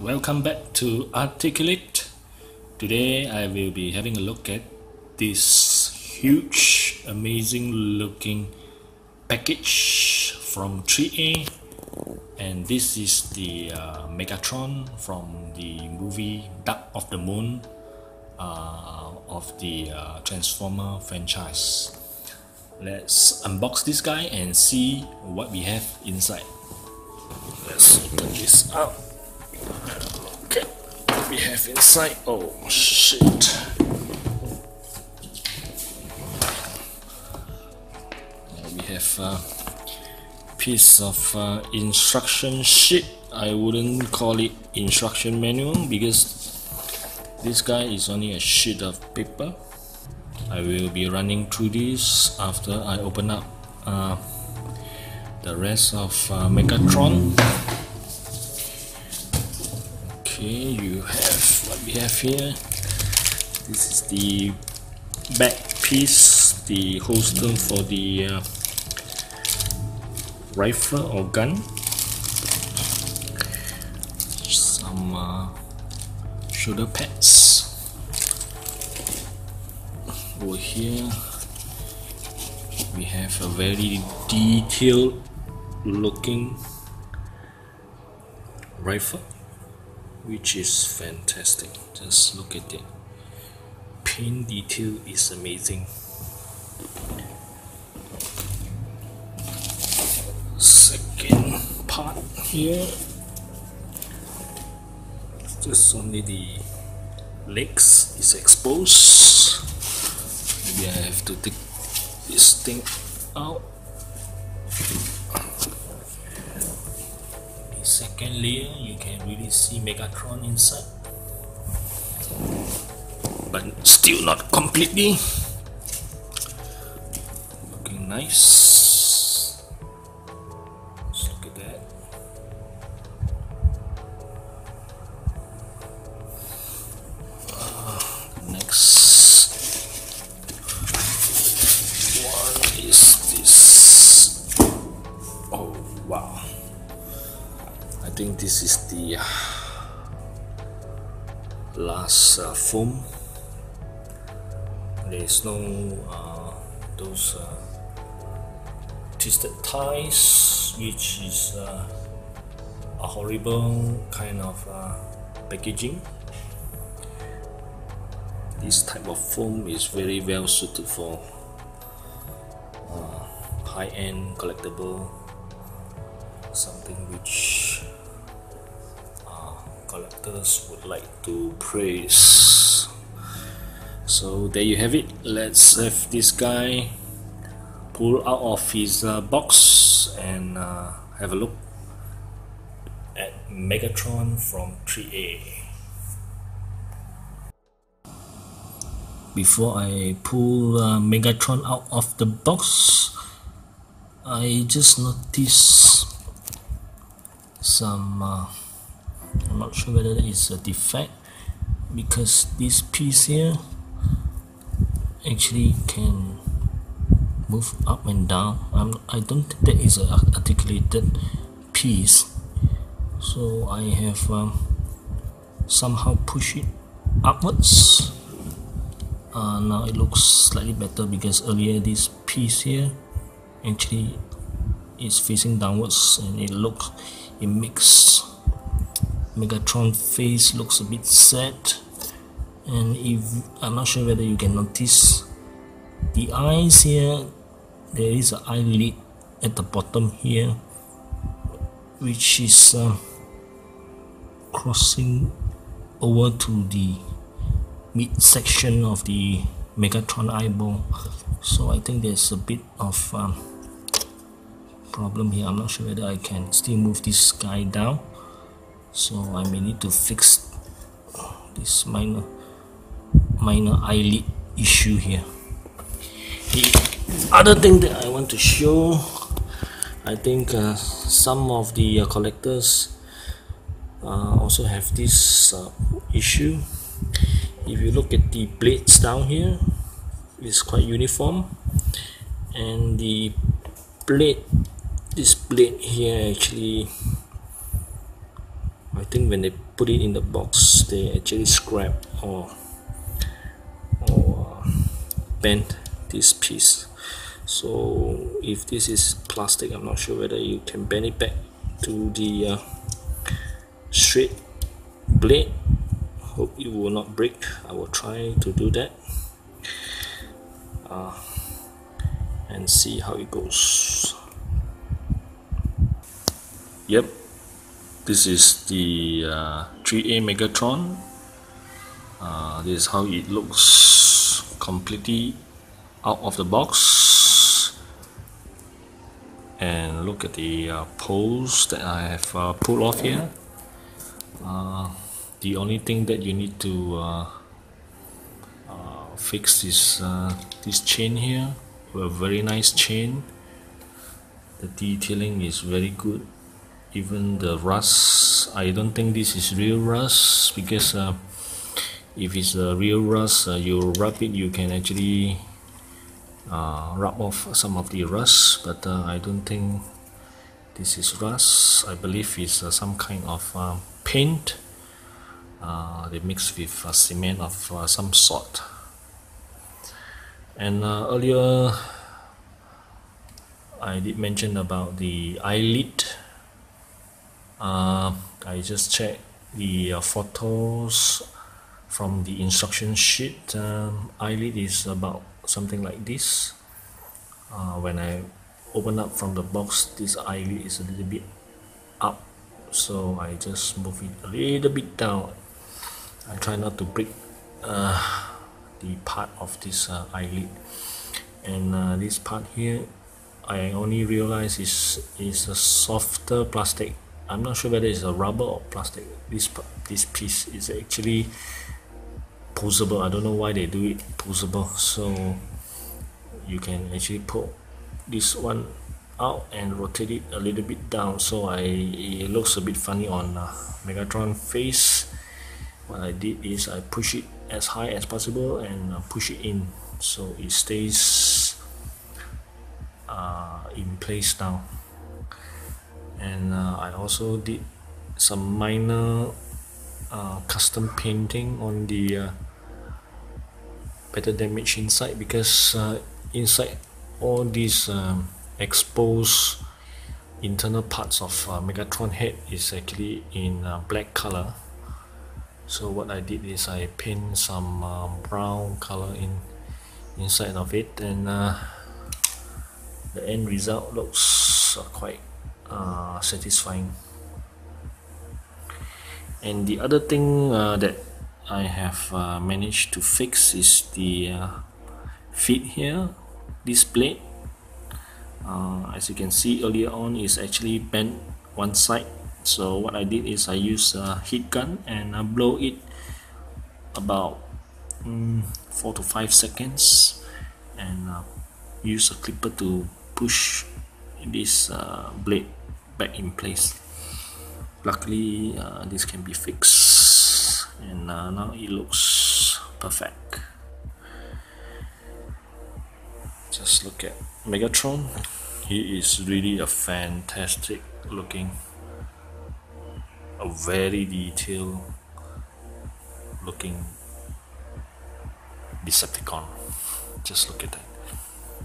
Welcome back to Articulate. Today I will be having a look at this huge, amazing looking package from 3A, and this is the Megatron from the movie Dark of the Moon of the Transformer franchise. Let's unbox this guy and see what we have inside. Let's open this out. Okay, what we have inside. Oh shit. We have a piece of instruction sheet. I wouldn't call it instruction manual because this guy is only a sheet of paper. I will be running through this after I open up the rest of Megatron. Okay, you have what we have here. This is the back piece, the holster for the rifle or gun. Some shoulder pads. Over here we have a very detailed looking rifle, which is fantastic. Just look at it. Paint detail is amazing. Second part here, just only the legs is exposed. Maybe I have to take this thing out. The second layer, you can really see Megatron inside, but still not completely. Looking nice. Let's look at that. Next one is this. Oh wow, I think this is the last foam. There is no those twisted ties, which is a horrible kind of packaging. This type of foam is very well suited for high-end collectible, something which collectors would like to praise. So there you have it. Let's have this guy pull out of his box and have a look at Megatron from 3A. Before I pull Megatron out of the box, I just noticed some I'm not sure whether it is a defect, because this piece here actually can move up and down. I don't think that is an articulated piece, so I have somehow pushed it upwards. Now it looks slightly better, because earlier this piece here actually is facing downwards, and it makes Megatron face looks a bit sad. And if I'm not sure whether you can notice the eyes here, there is an eyelid at the bottom here, which is crossing over to the midsection of the Megatron eyeball. So I think there's a bit of problem here. I'm not sure whether I can still move this guy down, so I may need to fix this minor eyelid issue here. The other thing that I want to show, I think some of the collectors also have this issue. If you look at the blades down here, it's quite uniform, and the blade, this blade here actually I think when they put it in the box, they actually scrap or bend this piece. So if this is plastic, I'm not sure whether you can bend it back to the straight blade. Hope it will not break. I will try to do that and see how it goes. Yep, this is the 3A Megatron. This is how it looks completely out of the box. And look at the poles that I have pulled off here. The only thing that you need to fix is this chain here. A very nice chain. The detailing is very good. Even the rust, I don't think this is real rust, because if it's a real rust, you rub it, you can actually rub off some of the rust, but I don't think this is rust. I believe it's some kind of paint they mix with cement of some sort. And earlier I did mention about the eyelid. I just checked the photos from the instruction sheet. Eyelid is about something like this. When I open up from the box, this eyelid is a little bit up, so I just move it a little bit down. I try not to break the part of this eyelid. And this part here, I only realize is a softer plastic. I'm not sure whether it's a rubber or plastic. This piece is actually posable. I don't know why they do it posable. So you can actually pull this one out and rotate it a little bit down. So it looks a bit funny on Megatron face. What I did is I push it as high as possible and push it in, so it stays in place now. And I also did some minor custom painting on the battle damage inside, because inside all these exposed internal parts of Megatron head is actually in black color. So what I did is I paint some brown color inside of it, and the end result looks quite satisfying. And the other thing that I have managed to fix is the feet here. This blade, as you can see earlier on, is actually bent one side. So what I did is I used a heat gun and I blow it about 4 to 5 seconds, and use a clipper to push this blade back in place. Luckily this can be fixed, and now it looks perfect. Just look at Megatron. He is really a fantastic looking, a very detailed looking Decepticon. Just look at that.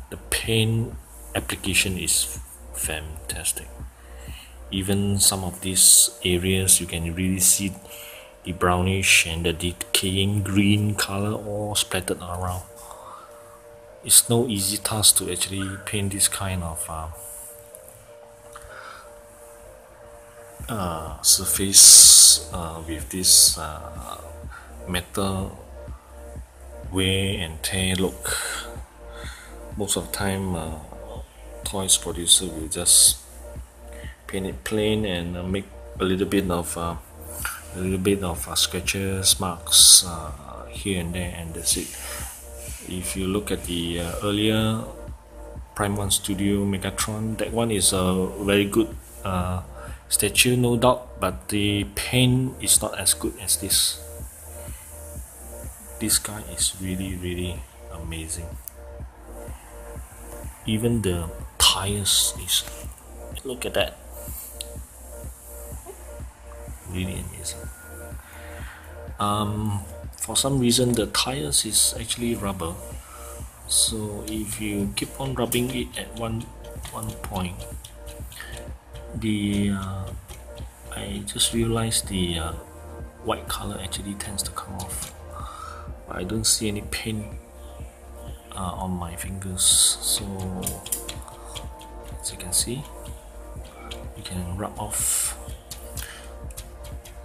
The paint application is fantastic. Even some of these areas you can really see the brownish and the decaying green color all splattered around. It's no easy task to actually paint this kind of surface with this metal wear and tear look. Most of the time toys producer will just paint it plain and make a little bit of scratches, marks here and there, and that's it. If you look at the earlier Prime 1 Studio Megatron, that one is a very good statue, no doubt, but the paint is not as good as this. This guy is really amazing. Even the tires is, look at that, really amazing. For some reason the tires is actually rubber, so if you keep on rubbing it at one point, the I just realized the white color actually tends to come off. I don't see any paint on my fingers, so as you can see, you can rub off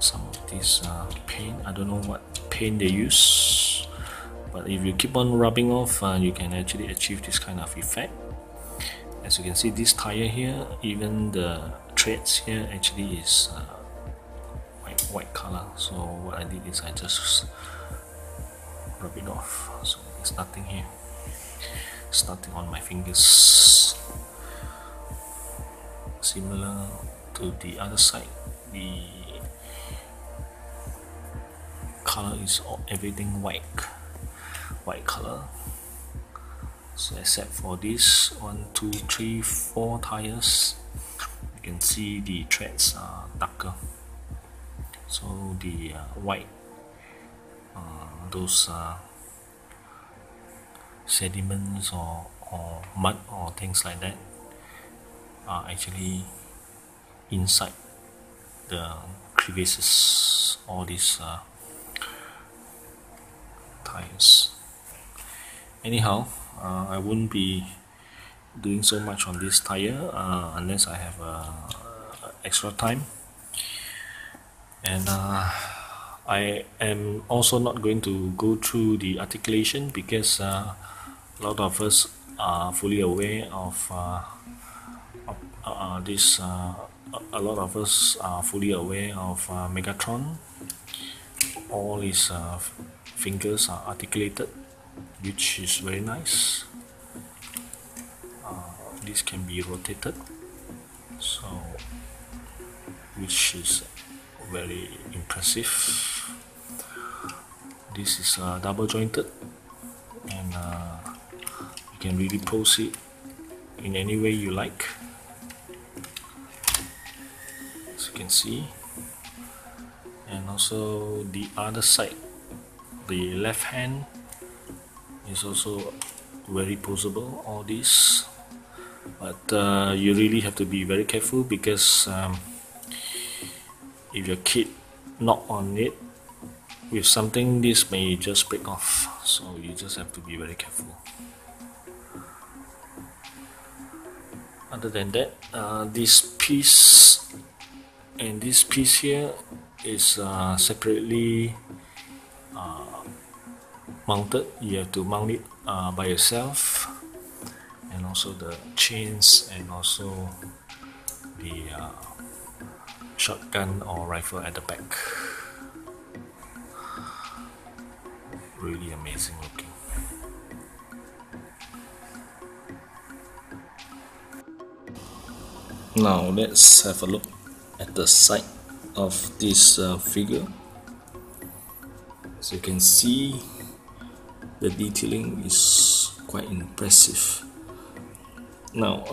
some of this paint. I don't know what paint they use, but if you keep on rubbing off, you can actually achieve this kind of effect. As you can see, this tire here, even the threads here actually is white color. So what I did is I just rub it off, so there's nothing here, it's nothing on my fingers. Similar to the other side, the color is everything white color. So except for this 1, 2, 3, 4 tires, you can see the threads are darker. So the white, those sediments or mud or things like that are actually inside the crevices, all these tires. Anyhow, I won't be doing so much on this tire unless I have extra time, and I am also not going to go through the articulation because a lot of us are fully aware of this. A lot of us are fully aware of Megatron. All his fingers are articulated, which is very nice. This can be rotated, so which is very impressive. This is double jointed, and you can really pose it in any way you like, as you can see. And also the other side, the left hand is also very poseable, all this, but you really have to be very careful because if your kid knock on it with something, this may just break off, so you just have to be very careful. Other than that, this piece and this piece here is separately mounted. You have to mount it by yourself, and also the chains, and also the shotgun or rifle at the back. Really amazing looking. Now let's have a look at the side of this figure. As you can see, the detailing is quite impressive. Now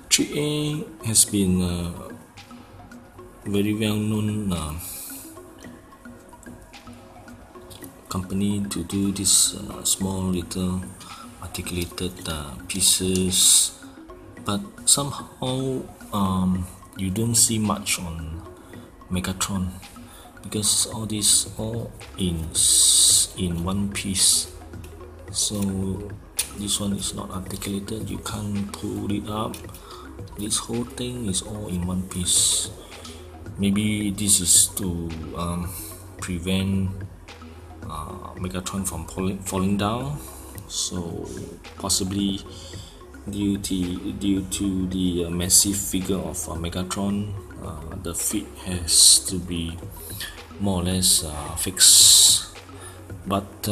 3A has been a very well known company to do this small little articulated pieces, but somehow you don't see much on Megatron because all this all in one piece. So this one is not articulated, you can't pull it up. This whole thing is all in one piece. Maybe this is to prevent Megatron from falling down, so possibly due to the massive figure of Megatron, the feet has to be more or less fixed. But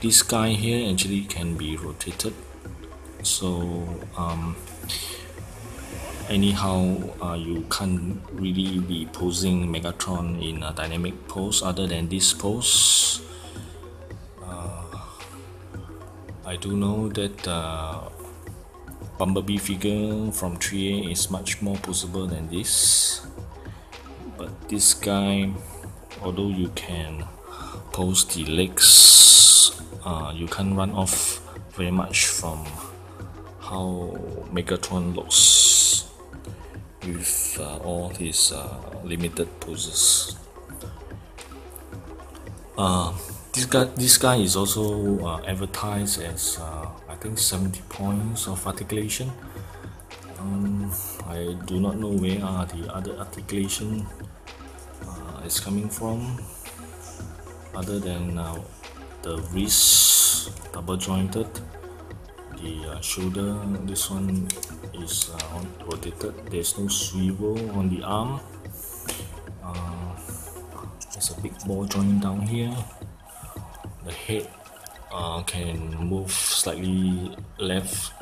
this guy here actually can be rotated, so anyhow you can't really be posing Megatron in a dynamic pose other than this pose. I do know that Bumblebee figure from 3A is much more poseable than this, But this guy, although you can pose the legs, you can't run off very much from how Megatron looks with all his limited poses. This guy is also advertised as I think 70 points of articulation. I do not know where are the other articulation is coming from, other than the wrist double jointed, the shoulder, this one is rotated, there's no swivel on the arm, there's a big ball joint down here, the head can move slightly left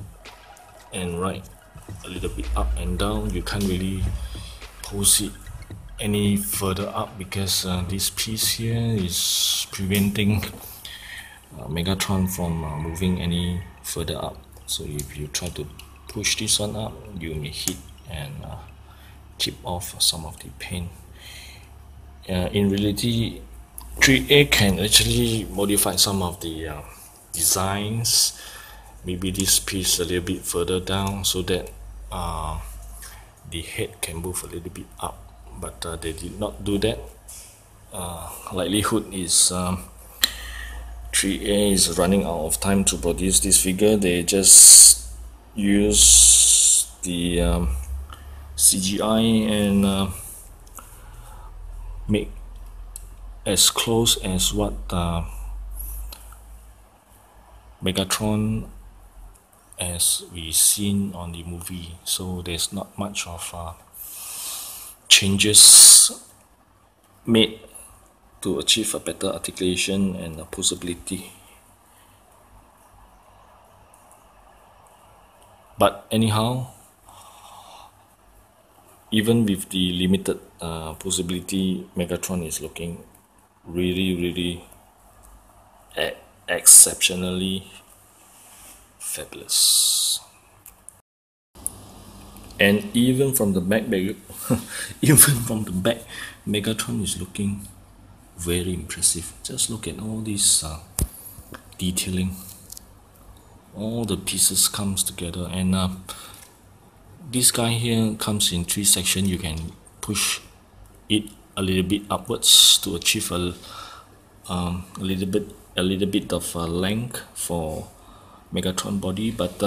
and right, a little bit up and down. You can't really pose it any further up because this piece here is preventing Megatron from moving any further up. So if you try to push this one up, you may hit and chip off some of the paint. In reality, 3A can actually modify some of the designs, maybe this piece a little bit further down so that the head can move a little bit up, but they did not do that. Likelihood is 3A is running out of time to produce this figure. They just use the CGI and make as close as what Megatron as we seen on the movie, so there's not much of changes made to achieve a better articulation and posability. But anyhow, even with the limited posability, Megatron is looking really exceptionally fabulous. And even from the back, Megatron is looking very impressive. Just look at all this detailing. All the pieces comes together, and this guy here comes in 3 sections. You can push it a little bit upwards to achieve a little bit of length for Megatron body, but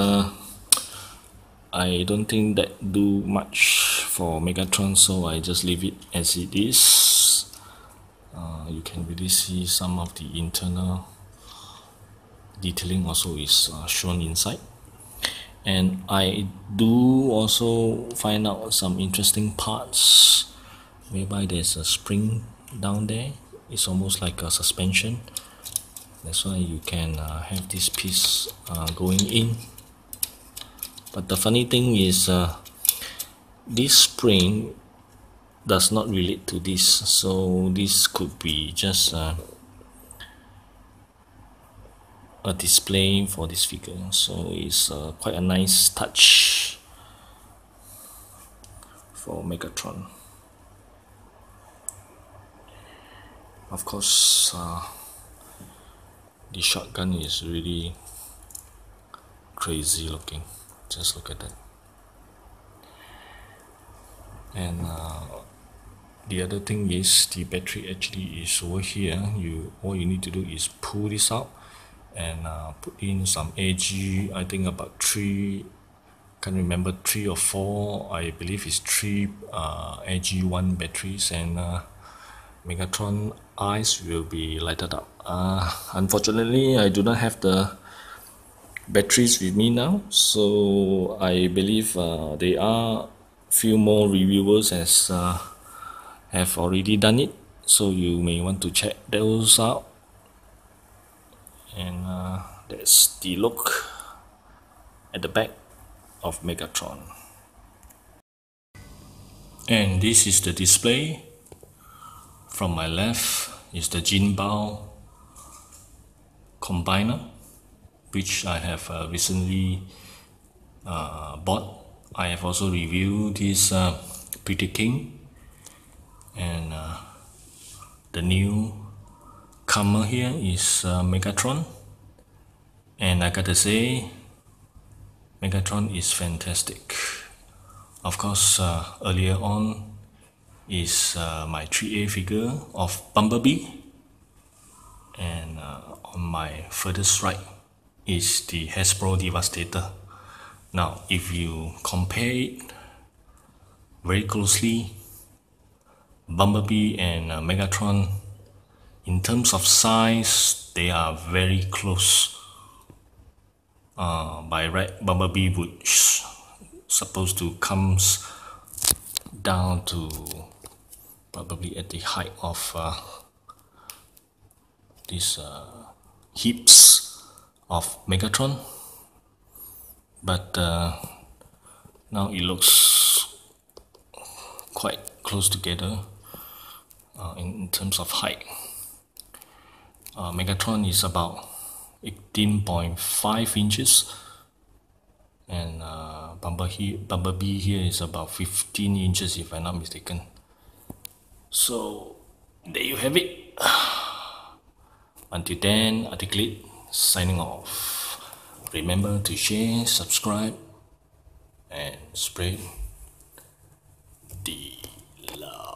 I don't think that do much for Megatron, so I just leave it as it is. You can really see some of the internal detailing also is shown inside, and I do also find out some interesting parts whereby there's a spring down there. It's almost like a suspension. That's why you can have this piece going in. But the funny thing is this spring does not relate to this, so this could be just a display for this figure. So it's quite a nice touch for Megatron. Of course, the shotgun is really crazy looking. Just look at that. And the other thing is the battery actually is over here. All you need to do is pull this out and put in some AG. I think about 3, can't remember, 3 or 4, I believe it's 3 AG1 batteries, and Megatron eyes will be lighted up. Unfortunately, I do not have the batteries with me now, so I believe there are few more reviewers as have already done it, so you may want to check those out. And that's the look at the back of Megatron. And this is the display. From my left is the Jinbao combiner, which I have recently bought. I have also reviewed this Predator King, the new comer here is Megatron, and I gotta say, Megatron is fantastic. Of course, earlier on is my 3A figure of Bumblebee, and on my furthest right is the Hasbro Devastator. Now, if you compare it very closely, Bumblebee and Megatron, in terms of size, they are very close. By right, Bumblebee would supposed to comes down to probably at the height of these hips of Megatron, but now it looks quite close together in terms of height. Megatron is about 18.5 inches, and Bumblebee here is about 15 inches if I'm not mistaken. So there you have it. Until then, Articulate signing off. Remember to share, subscribe, and spread the love.